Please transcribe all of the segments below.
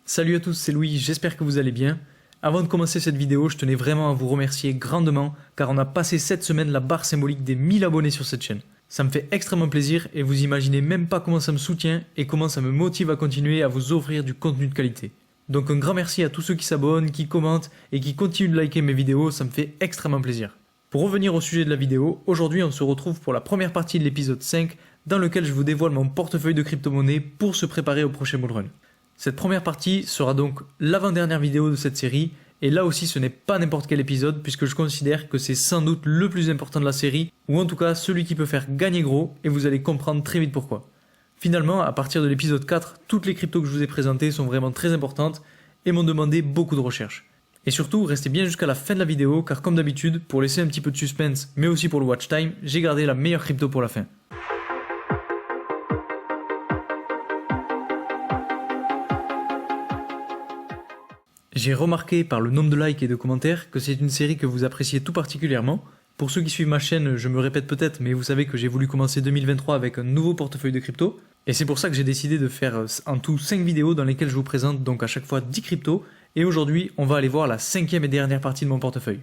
Salut à tous, c'est Louis, j'espère que vous allez bien. Avant de commencer cette vidéo, je tenais vraiment à vous remercier grandement car on a passé cette semaine la barre symbolique des 1000 abonnés sur cette chaîne. Ça me fait extrêmement plaisir et vous imaginez même pas comment ça me soutient et comment ça me motive à continuer à vous offrir du contenu de qualité. Donc un grand merci à tous ceux qui s'abonnent, qui commentent et qui continuent de liker mes vidéos, ça me fait extrêmement plaisir. Pour revenir au sujet de la vidéo, aujourd'hui on se retrouve pour la première partie de l'épisode 5 dans lequel je vous dévoile mon portefeuille de crypto-monnaies pour se préparer au prochain bullrun. Cette première partie sera donc l'avant-dernière vidéo de cette série, et là aussi ce n'est pas n'importe quel épisode puisque je considère que c'est sans doute le plus important de la série, ou en tout cas celui qui peut faire gagner gros, et vous allez comprendre très vite pourquoi. Finalement, à partir de l'épisode 4, toutes les cryptos que je vous ai présentées sont vraiment très importantes et m'ont demandé beaucoup de recherche. Et surtout, restez bien jusqu'à la fin de la vidéo car comme d'habitude, pour laisser un petit peu de suspense mais aussi pour le watch time, j'ai gardé la meilleure crypto pour la fin. J'ai remarqué par le nombre de likes et de commentaires que c'est une série que vous appréciez tout particulièrement. Pour ceux qui suivent ma chaîne, je me répète peut-être, mais vous savez que j'ai voulu commencer 2023 avec un nouveau portefeuille de crypto. Et c'est pour ça que j'ai décidé de faire en tout 5 vidéos dans lesquelles je vous présente donc à chaque fois 10 cryptos. Et aujourd'hui, on va aller voir la 5e et dernière partie de mon portefeuille.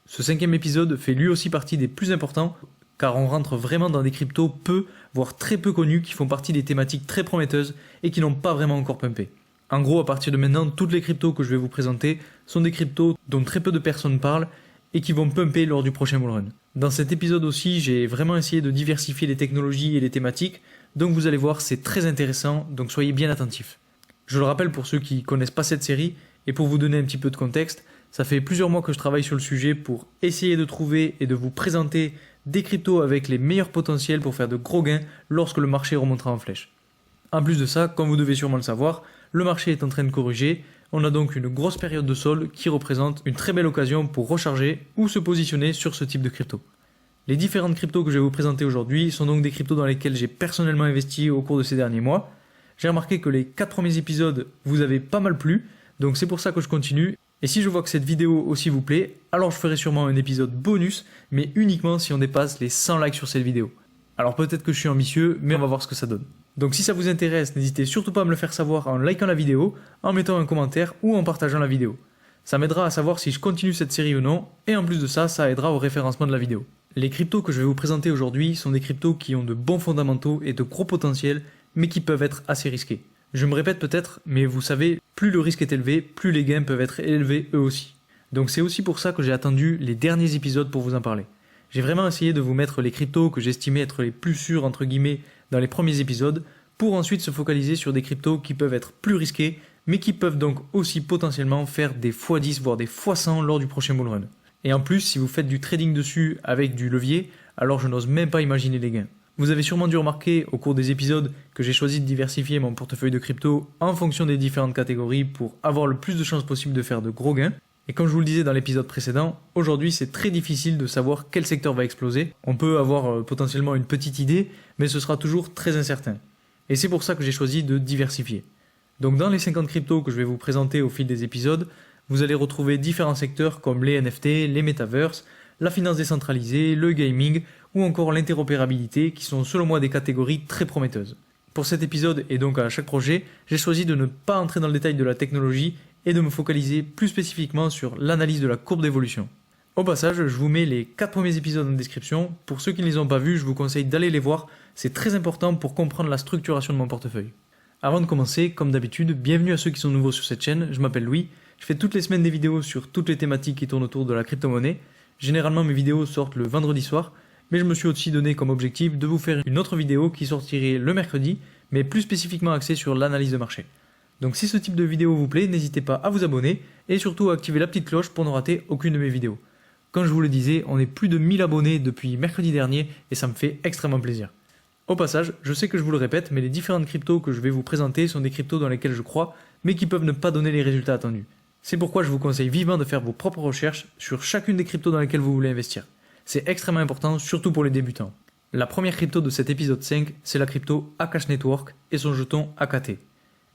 Ce 5e épisode fait lui aussi partie des plus importants, car on rentre vraiment dans des cryptos peu, voire très peu connus, qui font partie des thématiques très prometteuses et qui n'ont pas vraiment encore pumpé. En gros, à partir de maintenant, toutes les cryptos que je vais vous présenter sont des cryptos dont très peu de personnes parlent et qui vont pumper lors du prochain bullrun. Dans cet épisode aussi, j'ai vraiment essayé de diversifier les technologies et les thématiques, donc vous allez voir, c'est très intéressant, donc soyez bien attentifs. Je le rappelle pour ceux qui ne connaissent pas cette série, et pour vous donner un petit peu de contexte, ça fait plusieurs mois que je travaille sur le sujet pour essayer de trouver et de vous présenter des cryptos avec les meilleurs potentiels pour faire de gros gains lorsque le marché remontera en flèche. En plus de ça, comme vous devez sûrement le savoir, le marché est en train de corriger, on a donc une grosse période de solde qui représente une très belle occasion pour recharger ou se positionner sur ce type de crypto. Les différentes cryptos que je vais vous présenter aujourd'hui sont donc des cryptos dans lesquelles j'ai personnellement investi au cours de ces derniers mois. J'ai remarqué que les 4 premiers épisodes vous avaient pas mal plu, donc c'est pour ça que je continue. Et si je vois que cette vidéo aussi vous plaît, alors je ferai sûrement un épisode bonus, mais uniquement si on dépasse les 100 likes sur cette vidéo. Alors peut-être que je suis ambitieux, mais on va voir ce que ça donne. Donc si ça vous intéresse, n'hésitez surtout pas à me le faire savoir en likant la vidéo, en mettant un commentaire ou en partageant la vidéo. Ça m'aidera à savoir si je continue cette série ou non, et en plus de ça, ça aidera au référencement de la vidéo. Les cryptos que je vais vous présenter aujourd'hui sont des cryptos qui ont de bons fondamentaux et de gros potentiels, mais qui peuvent être assez risqués. Je me répète peut-être, mais vous savez, plus le risque est élevé, plus les gains peuvent être élevés eux aussi. Donc c'est aussi pour ça que j'ai attendu les derniers épisodes pour vous en parler. J'ai vraiment essayé de vous mettre les cryptos que j'estimais être les plus sûrs entre guillemets dans les premiers épisodes, pour ensuite se focaliser sur des cryptos qui peuvent être plus risqués, mais qui peuvent donc aussi potentiellement faire des x10 voire des x100 lors du prochain bullrun. Et en plus, si vous faites du trading dessus avec du levier, alors je n'ose même pas imaginer les gains. Vous avez sûrement dû remarquer au cours des épisodes que j'ai choisi de diversifier mon portefeuille de crypto en fonction des différentes catégories pour avoir le plus de chances possible de faire de gros gains. Et comme je vous le disais dans l'épisode précédent, aujourd'hui c'est très difficile de savoir quel secteur va exploser. On peut avoir potentiellement une petite idée, mais ce sera toujours très incertain. Et c'est pour ça que j'ai choisi de diversifier. Donc dans les 50 cryptos que je vais vous présenter au fil des épisodes, vous allez retrouver différents secteurs comme les NFT, les metaverses, la finance décentralisée, le gaming ou encore l'interopérabilité qui sont selon moi des catégories très prometteuses. Pour cet épisode et donc à chaque projet, j'ai choisi de ne pas entrer dans le détail de la technologie et de me focaliser plus spécifiquement sur l'analyse de la courbe d'évolution. Au passage, je vous mets les 4 premiers épisodes en description. Pour ceux qui ne les ont pas vus, je vous conseille d'aller les voir. C'est très important pour comprendre la structuration de mon portefeuille. Avant de commencer, comme d'habitude, bienvenue à ceux qui sont nouveaux sur cette chaîne. Je m'appelle Louis. Je fais toutes les semaines des vidéos sur toutes les thématiques qui tournent autour de la crypto-monnaie. Généralement, mes vidéos sortent le vendredi soir, mais je me suis aussi donné comme objectif de vous faire une autre vidéo qui sortirait le mercredi, mais plus spécifiquement axée sur l'analyse de marché. Donc si ce type de vidéo vous plaît, n'hésitez pas à vous abonner et surtout à activer la petite cloche pour ne rater aucune de mes vidéos. Comme je vous le disais, on est plus de 1000 abonnés depuis mercredi dernier et ça me fait extrêmement plaisir. Au passage, je sais que je vous le répète, mais les différentes cryptos que je vais vous présenter sont des cryptos dans lesquelles je crois, mais qui peuvent ne pas donner les résultats attendus. C'est pourquoi je vous conseille vivement de faire vos propres recherches sur chacune des cryptos dans lesquelles vous voulez investir. C'est extrêmement important, surtout pour les débutants. La première crypto de cet épisode 5, c'est la crypto Akash Network et son jeton AKT.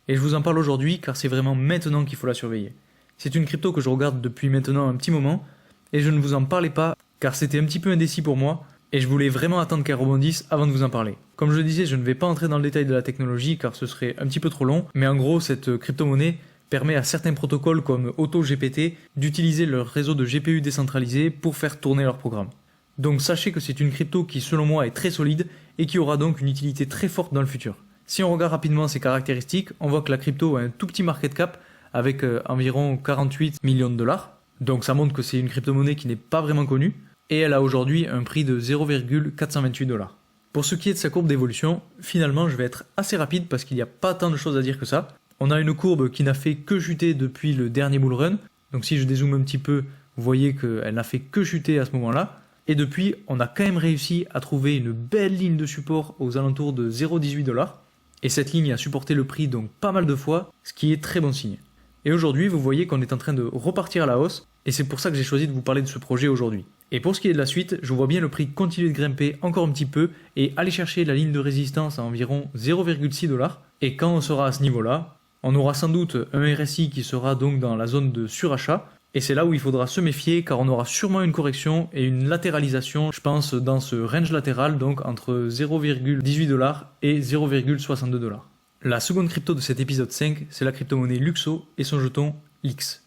Et je vous en parle aujourd'hui car c'est vraiment maintenant qu'il faut la surveiller. C'est une crypto que je regarde depuis maintenant un petit moment, et je ne vous en parlais pas car c'était un petit peu indécis pour moi, et je voulais vraiment attendre qu'elle rebondisse avant de vous en parler. Comme je le disais, je ne vais pas entrer dans le détail de la technologie car ce serait un petit peu trop long, mais en gros, cette crypto-monnaie permet à certains protocoles comme AutoGPT d'utiliser leur réseau de GPU décentralisé pour faire tourner leur programme. Donc sachez que c'est une crypto qui selon moi est très solide et qui aura donc une utilité très forte dans le futur. Si on regarde rapidement ses caractéristiques, on voit que la crypto a un tout petit market cap avec environ 48 millions de dollars. Donc ça montre que c'est une crypto-monnaie qui n'est pas vraiment connue et elle a aujourd'hui un prix de 0,428 dollars. Pour ce qui est de sa courbe d'évolution, finalement je vais être assez rapide parce qu'il n'y a pas tant de choses à dire que ça. On a une courbe qui n'a fait que chuter depuis le dernier bull run. Donc si je dézoome un petit peu, vous voyez qu'elle n'a fait que chuter à ce moment-là. Et depuis, on a quand même réussi à trouver une belle ligne de support aux alentours de 0,18 dollars. Et cette ligne a supporté le prix donc pas mal de fois, ce qui est très bon signe. Et aujourd'hui, vous voyez qu'on est en train de repartir à la hausse, et c'est pour ça que j'ai choisi de vous parler de ce projet aujourd'hui. Et pour ce qui est de la suite, je vois bien le prix continuer de grimper encore un petit peu, et aller chercher la ligne de résistance à environ 0,6 dollars. Et quand on sera à ce niveau-là, on aura sans doute un RSI qui sera donc dans la zone de surachat, et c'est là où il faudra se méfier car on aura sûrement une correction et une latéralisation, je pense, dans ce range latéral, donc entre 0,18 dollars et 0,62 dollars. La seconde crypto de cet épisode 5, c'est la crypto-monnaie Luxo et son jeton LIX.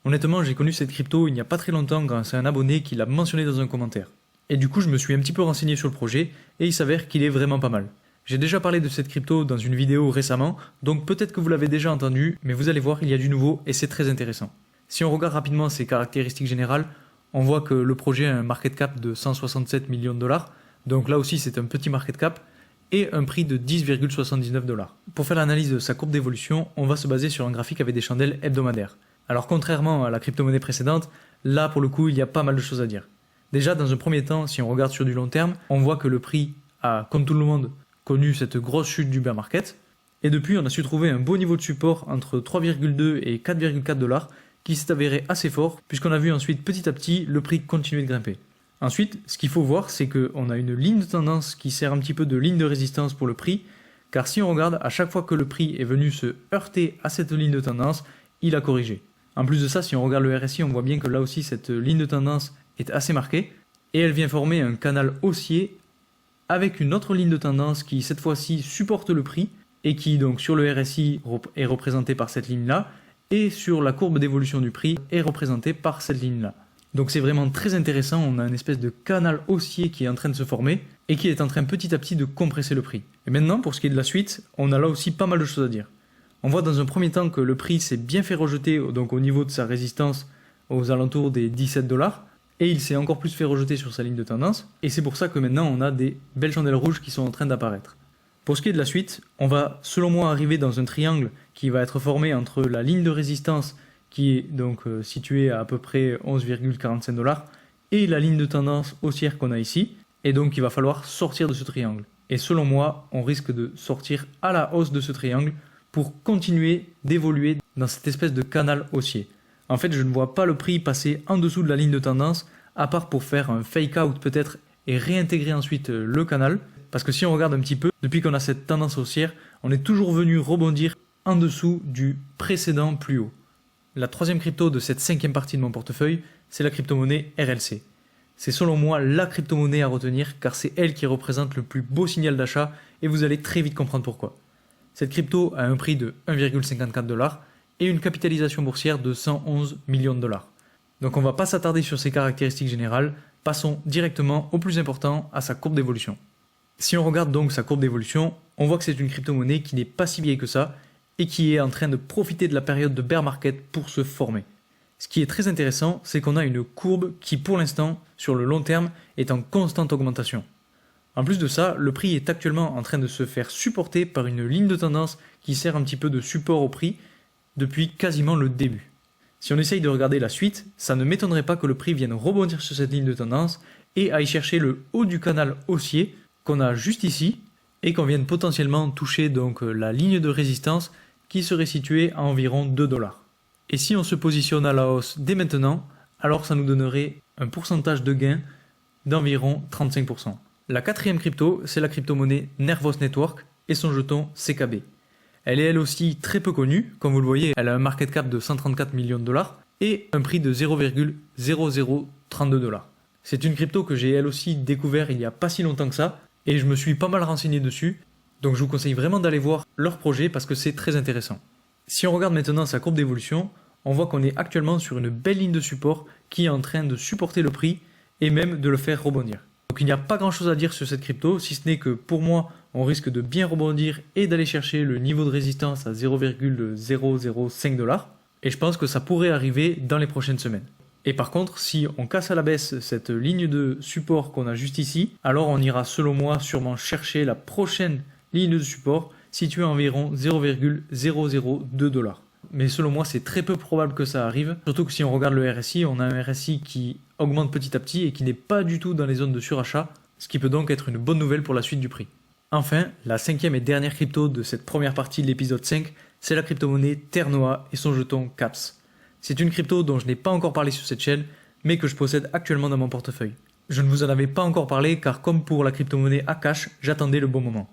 Honnêtement, j'ai connu cette crypto il n'y a pas très longtemps grâce à un abonné qui l'a mentionné dans un commentaire. Et du coup, je me suis un petit peu renseigné sur le projet et il s'avère qu'il est vraiment pas mal. J'ai déjà parlé de cette crypto dans une vidéo récemment, donc peut-être que vous l'avez déjà entendu, mais vous allez voir, il y a du nouveau et c'est très intéressant. Si on regarde rapidement ses caractéristiques générales, on voit que le projet a un market cap de 167 millions de dollars, donc là aussi c'est un petit market cap, et un prix de 10,79 dollars. Pour faire l'analyse de sa courbe d'évolution, on va se baser sur un graphique avec des chandelles hebdomadaires. Alors contrairement à la crypto-monnaie précédente, là pour le coup il y a pas mal de choses à dire. Déjà dans un premier temps, si on regarde sur du long terme, on voit que le prix a, comme tout le monde, connu cette grosse chute du bear market, et depuis on a su trouver un beau niveau de support entre 3,2 et 4,4 dollars, qui s'est avéré assez fort, puisqu'on a vu ensuite petit à petit le prix continuer de grimper. Ensuite, ce qu'il faut voir, c'est qu'on a une ligne de tendance qui sert un petit peu de ligne de résistance pour le prix, car si on regarde, à chaque fois que le prix est venu se heurter à cette ligne de tendance, il a corrigé. En plus de ça, si on regarde le RSI, on voit bien que là aussi cette ligne de tendance est assez marquée, et elle vient former un canal haussier avec une autre ligne de tendance qui cette fois-ci supporte le prix, et qui donc sur le RSI est représentée par cette ligne-là, et sur la courbe d'évolution du prix est représentée par cette ligne-là. Donc c'est vraiment très intéressant, on a une espèce de canal haussier qui est en train de se former et qui est en train petit à petit de compresser le prix. Et maintenant, pour ce qui est de la suite, on a là aussi pas mal de choses à dire. On voit dans un premier temps que le prix s'est bien fait rejeter donc au niveau de sa résistance aux alentours des 17 dollars et il s'est encore plus fait rejeter sur sa ligne de tendance et c'est pour ça que maintenant on a des belles chandelles rouges qui sont en train d'apparaître. Pour ce qui est de la suite, on va selon moi arriver dans un triangle qui va être formé entre la ligne de résistance qui est donc située à peu près 11,45 dollars et la ligne de tendance haussière qu'on a ici. Et donc il va falloir sortir de ce triangle. Et selon moi, on risque de sortir à la hausse de ce triangle pour continuer d'évoluer dans cette espèce de canal haussier. En fait, je ne vois pas le prix passer en dessous de la ligne de tendance, à part pour faire un fake out peut-être et réintégrer ensuite le canal. Parce que si on regarde un petit peu, depuis qu'on a cette tendance haussière, on est toujours venu rebondir en dessous du précédent plus haut. La troisième crypto de cette cinquième partie de mon portefeuille, c'est la crypto-monnaie RLC. C'est selon moi la crypto-monnaie à retenir car c'est elle qui représente le plus beau signal d'achat et vous allez très vite comprendre pourquoi. Cette crypto a un prix de 1,54 dollars et une capitalisation boursière de 111 millions de dollars. Donc on va pas s'attarder sur ses caractéristiques générales, passons directement au plus important, à sa courbe d'évolution. Si on regarde donc sa courbe d'évolution, on voit que c'est une crypto-monnaie qui n'est pas si vieille que ça et qui est en train de profiter de la période de bear market pour se former. Ce qui est très intéressant, c'est qu'on a une courbe qui pour l'instant, sur le long terme, est en constante augmentation. En plus de ça, le prix est actuellement en train de se faire supporter par une ligne de tendance qui sert un petit peu de support au prix depuis quasiment le début. Si on essaye de regarder la suite, ça ne m'étonnerait pas que le prix vienne rebondir sur cette ligne de tendance et aille chercher le haut du canal haussier qu'on a juste ici et qu'on vienne potentiellement toucher donc la ligne de résistance qui serait située à environ 2 dollars. Et si on se positionne à la hausse dès maintenant, alors ça nous donnerait un pourcentage de gain d'environ 35%. La quatrième crypto, c'est la crypto-monnaie Nervos Network et son jeton CKB. Elle est elle aussi très peu connue, comme vous le voyez, elle a un market cap de 134 millions de dollars et un prix de 0,0032 dollars. C'est une crypto que j'ai elle aussi découvert il n'y a pas si longtemps que ça et je me suis pas mal renseigné dessus, donc je vous conseille vraiment d'aller voir leur projet parce que c'est très intéressant. Si on regarde maintenant sa courbe d'évolution, on voit qu'on est actuellement sur une belle ligne de support qui est en train de supporter le prix et même de le faire rebondir. Donc il n'y a pas grand chose à dire sur cette crypto, si ce n'est que pour moi, on risque de bien rebondir et d'aller chercher le niveau de résistance à 0,005 $. Et je pense que ça pourrait arriver dans les prochaines semaines. Et par contre, si on casse à la baisse cette ligne de support qu'on a juste ici, alors on ira selon moi sûrement chercher la prochaine ligne de support située à environ 0,002 $. Mais selon moi, c'est très peu probable que ça arrive. Surtout que si on regarde le RSI, on a un RSI qui augmente petit à petit et qui n'est pas du tout dans les zones de surachat, ce qui peut donc être une bonne nouvelle pour la suite du prix. Enfin, la cinquième et dernière crypto de cette première partie de l'épisode 5, c'est la crypto-monnaie Ternoa et son jeton CAPS. C'est une crypto dont je n'ai pas encore parlé sur cette chaîne, mais que je possède actuellement dans mon portefeuille. Je ne vous en avais pas encore parlé car comme pour la crypto-monnaie Akash, j'attendais le bon moment.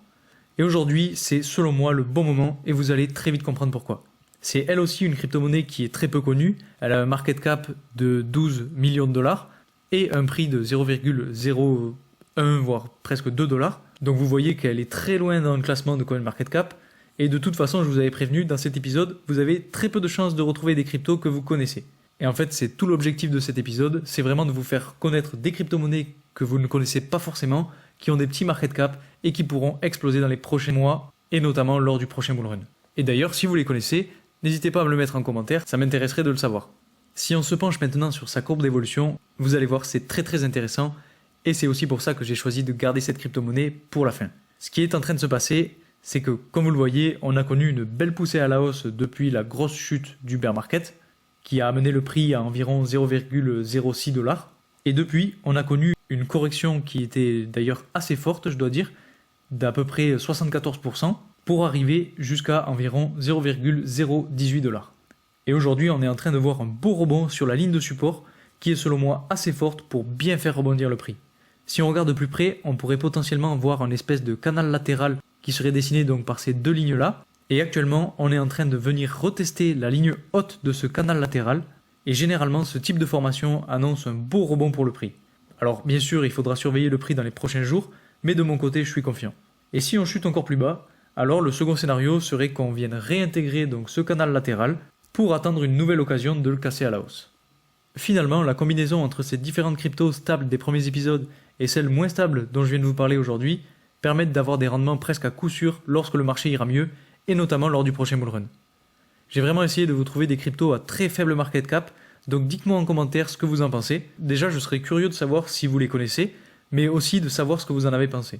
Et aujourd'hui, c'est selon moi le bon moment et vous allez très vite comprendre pourquoi. C'est elle aussi une crypto-monnaie qui est très peu connue, elle a un market cap de 12 millions de dollars et un prix de 0,01 voire presque 2 $. Donc vous voyez qu'elle est très loin dans le classement de CoinMarketCap. Et de toute façon, je vous avais prévenu, dans cet épisode, vous avez très peu de chances de retrouver des cryptos que vous connaissez. Et en fait, c'est tout l'objectif de cet épisode, c'est vraiment de vous faire connaître des crypto-monnaies que vous ne connaissez pas forcément, qui ont des petits market cap et qui pourront exploser dans les prochains mois, et notamment lors du prochain bull run. Et d'ailleurs, si vous les connaissez, n'hésitez pas à me le mettre en commentaire, ça m'intéresserait de le savoir. Si on se penche maintenant sur sa courbe d'évolution, vous allez voir, c'est très intéressant, et c'est aussi pour ça que j'ai choisi de garder cette crypto-monnaie pour la fin. Ce qui est en train de se passer, c'est que, comme vous le voyez, on a connu une belle poussée à la hausse depuis la grosse chute du bear market, qui a amené le prix à environ 0,06 $. Et depuis, on a connu une correction qui était d'ailleurs assez forte, je dois dire, d'à peu près 74%, pour arriver jusqu'à environ 0,018 $. Et aujourd'hui, on est en train de voir un beau rebond sur la ligne de support, qui est selon moi assez forte pour bien faire rebondir le prix. Si on regarde de plus près, on pourrait potentiellement voir un espèce de canal latéral qui serait dessiné donc par ces deux lignes-là. Et actuellement, on est en train de venir retester la ligne haute de ce canal latéral. Et généralement, ce type de formation annonce un beau rebond pour le prix. Alors bien sûr, il faudra surveiller le prix dans les prochains jours, mais de mon côté, je suis confiant. Et si on chute encore plus bas, alors le second scénario serait qu'on vienne réintégrer donc ce canal latéral pour attendre une nouvelle occasion de le casser à la hausse. Finalement, la combinaison entre ces différentes cryptos stables des premiers épisodes et celles moins stables dont je viens de vous parler aujourd'hui permettent d'avoir des rendements presque à coup sûr lorsque le marché ira mieux, et notamment lors du prochain bull run. J'ai vraiment essayé de vous trouver des cryptos à très faible market cap, donc dites-moi en commentaire ce que vous en pensez. Déjà, je serais curieux de savoir si vous les connaissez, mais aussi de savoir ce que vous en avez pensé.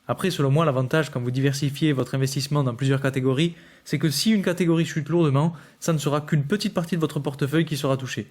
Après, selon moi, l'avantage quand vous diversifiez votre investissement dans plusieurs catégories, c'est que si une catégorie chute lourdement, ça ne sera qu'une petite partie de votre portefeuille qui sera touchée.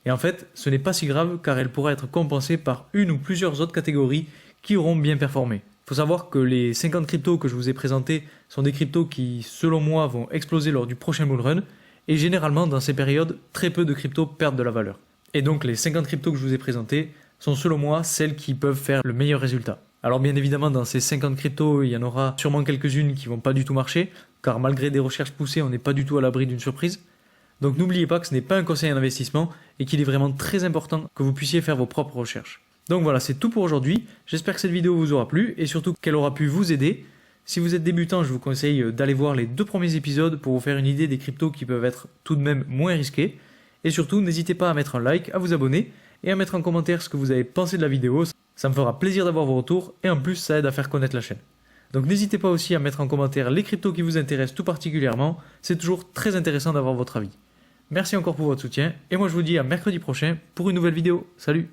Et en fait, ce n'est pas si grave car elle pourra être compensée par une ou plusieurs autres catégories qui auront bien performé. Il faut savoir que les 50 cryptos que je vous ai présentés sont des cryptos qui, selon moi, vont exploser lors du prochain bull run. Et généralement, dans ces périodes, très peu de cryptos perdent de la valeur. Et donc, les 50 cryptos que je vous ai présentés sont, selon moi, celles qui peuvent faire le meilleur résultat. Alors, bien évidemment, dans ces 50 cryptos, il y en aura sûrement quelques-unes qui vont pas du tout marcher, car malgré des recherches poussées, on n'est pas du tout à l'abri d'une surprise. Donc, n'oubliez pas que ce n'est pas un conseil en investissement et qu'il est vraiment très important que vous puissiez faire vos propres recherches. Donc voilà, c'est tout pour aujourd'hui. J'espère que cette vidéo vous aura plu et surtout qu'elle aura pu vous aider. Si vous êtes débutant, je vous conseille d'aller voir les 2 premiers épisodes pour vous faire une idée des cryptos qui peuvent être tout de même moins risqués. Et surtout, n'hésitez pas à mettre un like, à vous abonner et à mettre en commentaire ce que vous avez pensé de la vidéo. Ça me fera plaisir d'avoir vos retours et en plus, ça aide à faire connaître la chaîne. Donc n'hésitez pas aussi à mettre en commentaire les cryptos qui vous intéressent tout particulièrement. C'est toujours très intéressant d'avoir votre avis. Merci encore pour votre soutien et moi je vous dis à mercredi prochain pour une nouvelle vidéo. Salut!